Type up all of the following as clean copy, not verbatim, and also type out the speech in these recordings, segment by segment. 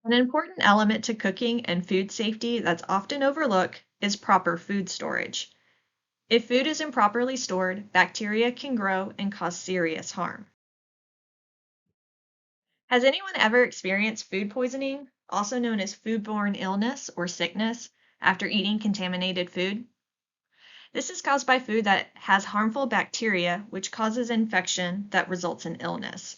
An important element to cooking and food safety that's often overlooked is proper food storage. If food is improperly stored, bacteria can grow and cause serious harm. Has anyone ever experienced food poisoning, also known as foodborne illness or sickness, after eating contaminated food? This is caused by food that has harmful bacteria, which causes infection that results in illness.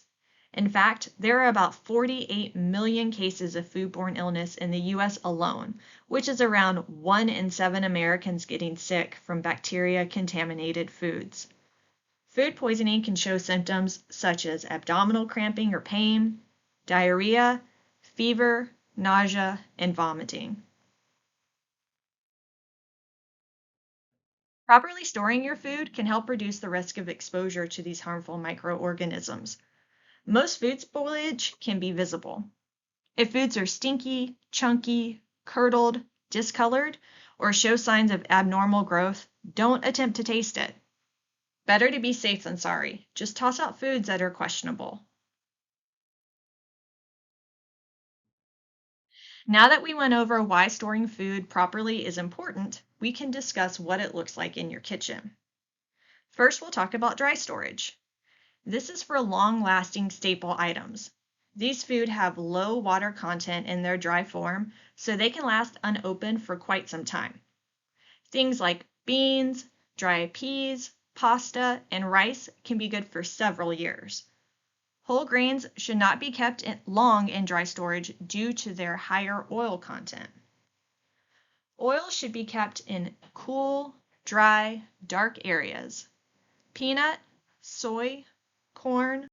In fact, there are about 48 million cases of foodborne illness in the US alone, which is around 1 in 7 Americans getting sick from bacteria contaminated foods. Food poisoning can show symptoms such as abdominal cramping or pain, diarrhea, fever, nausea, and vomiting. Properly storing your food can help reduce the risk of exposure to these harmful microorganisms. Most food spoilage can be visible. If foods are stinky, chunky, curdled, discolored, or show signs of abnormal growth, don't attempt to taste it. Better to be safe than sorry. Just toss out foods that are questionable. Now that we went over why storing food properly is important, we can discuss what it looks like in your kitchen. First, we'll talk about dry storage. This is for long-lasting staple items. These food have low water content in their dry form, so they can last unopened for quite some time. Things like beans, dry peas, pasta, and rice can be good for several years. Whole grains should not be kept long in dry storage due to their higher oil content. Oil should be kept in cool, dry, dark areas. Peanut, soy, corn,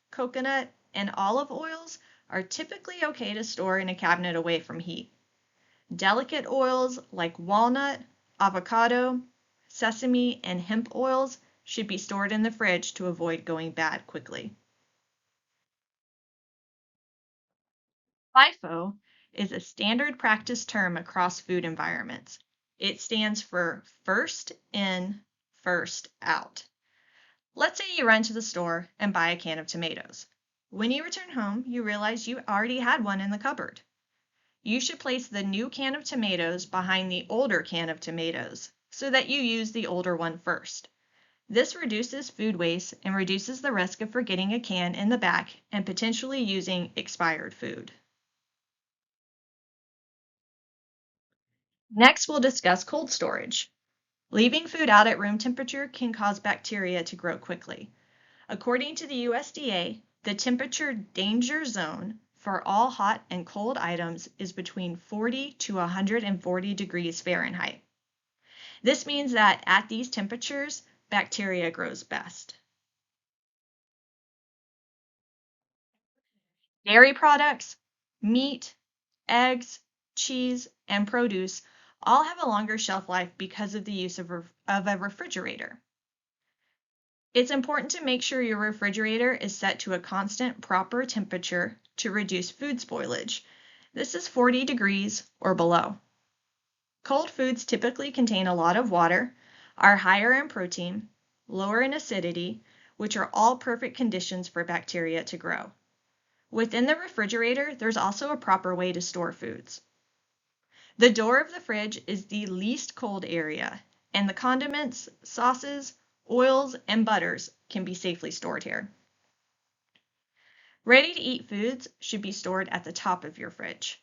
coconut, and olive oils are typically okay to store in a cabinet away from heat. Delicate oils like walnut, avocado, sesame, and hemp oils should be stored in the fridge to avoid going bad quickly. FIFO is a standard practice term across food environments. It stands for first in, first out. Let's say you run to the store and buy a can of tomatoes. When you return home, you realize you already had one in the cupboard. You should place the new can of tomatoes behind the older can of tomatoes so that you use the older one first. This reduces food waste and reduces the risk of forgetting a can in the back and potentially using expired food. Next, we'll discuss cold storage. Leaving food out at room temperature can cause bacteria to grow quickly. According to the USDA, the temperature danger zone for all hot and cold items is between 40 to 140 degrees Fahrenheit. This means that at these temperatures, bacteria grows best. Dairy products, meat, eggs, cheese, and produce all have a longer shelf life because of the use of a refrigerator. It's important to make sure your refrigerator is set to a constant, proper temperature to reduce food spoilage. This is 40 degrees or below. Cold foods typically contain a lot of water, are higher in protein, lower in acidity, which are all perfect conditions for bacteria to grow. Within the refrigerator, there's also a proper way to store foods. The door of the fridge is the least cold area, and the condiments, sauces, oils, and butters can be safely stored here. Ready-to-eat foods should be stored at the top of your fridge.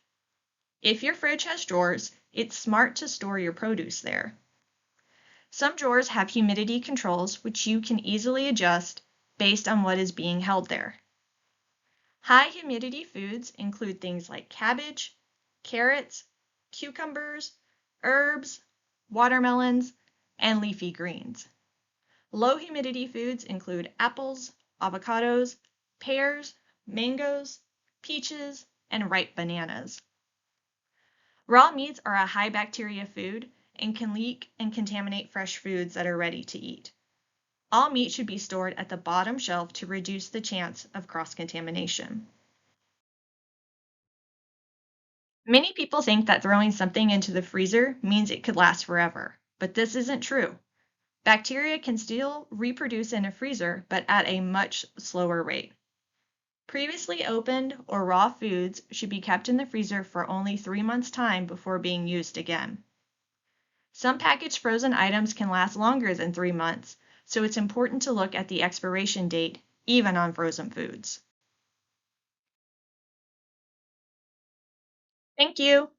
If your fridge has drawers, it's smart to store your produce there. Some drawers have humidity controls which you can easily adjust based on what is being held there. High humidity foods include things like cabbage, carrots, cucumbers, herbs, watermelons, and leafy greens. Low humidity foods include apples, avocados, pears, mangoes, peaches, and ripe bananas. Raw meats are a high bacteria food and can leak and contaminate fresh foods that are ready to eat. All meat should be stored at the bottom shelf to reduce the chance of cross-contamination. Many people think that throwing something into the freezer means it could last forever, but this isn't true. Bacteria can still reproduce in a freezer, but at a much slower rate. Previously opened or raw foods should be kept in the freezer for only 3 months' time before being used again. Some packaged frozen items can last longer than 3 months, so it's important to look at the expiration date, even on frozen foods. Thank you.